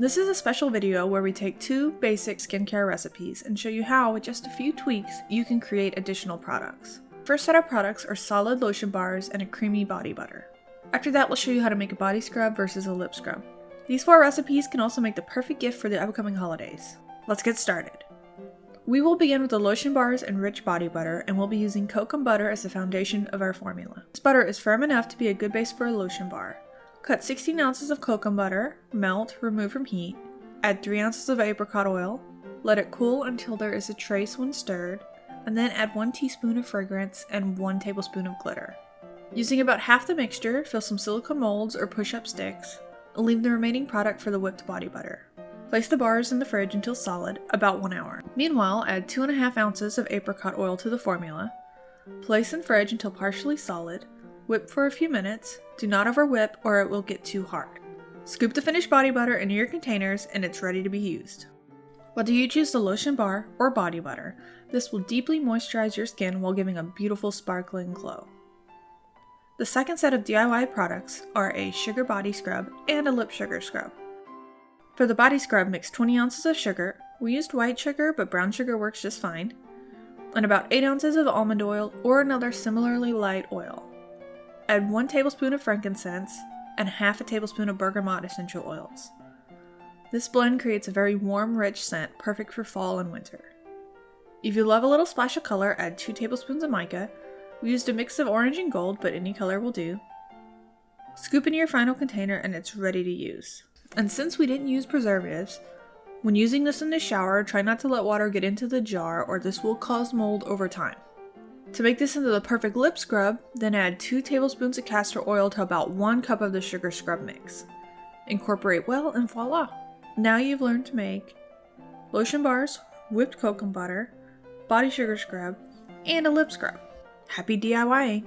This is a special video where we take two basic skincare recipes and show you how, with just a few tweaks, you can create additional products. First set of products are solid lotion bars and a creamy body butter. After that, we'll show you how to make a body scrub versus a lip scrub. These 4 recipes can also make the perfect gift for the upcoming holidays. Let's get started. We will begin with the lotion bars and rich body butter, and we'll be using Kokum Butter as the foundation of our formula. This butter is firm enough to be a good base for a lotion bar. Cut 16 ounces of Kokum Butter, melt, remove from heat, add 3 ounces of Apricot Oil, let it cool until there is a trace when stirred, and then add 1 teaspoon of fragrance and 1 tablespoon of glitter. Using about half the mixture, fill some silicone molds or push-up sticks, and leave the remaining product for the whipped body butter. Place the bars in the fridge until solid, about 1 hour. Meanwhile, add 2.5 ounces of Apricot Oil to the formula, place in fridge until partially solid, whip for a few minutes, do not over whip or it will get too hard. Scoop the finished body butter into your containers and it's ready to be used. Whether you choose the lotion bar or body butter, this will deeply moisturize your skin while giving a beautiful sparkling glow. The second set of DIY products are a sugar body scrub and a lip sugar scrub. For the body scrub, mix 20 ounces of sugar, we used white sugar but brown sugar works just fine, and about 8 ounces of almond oil or another similarly light oil. Add 1 tablespoon of frankincense and half a tablespoon of bergamot essential oils. This blend creates a very warm, rich scent, perfect for fall and winter. If you love a little splash of color, add 2 tablespoons of mica. We used a mix of orange and gold, but any color will do. Scoop into your final container and it's ready to use. And since we didn't use preservatives, when using this in the shower, try not to let water get into the jar or this will cause mold over time. To make this into the perfect lip scrub, then add 2 tablespoons of castor oil to about 1 cup of the sugar scrub mix. Incorporate well and voila! Now you've learned to make lotion bars, whipped Kokum butter, body sugar scrub, and a lip scrub. Happy DIYing!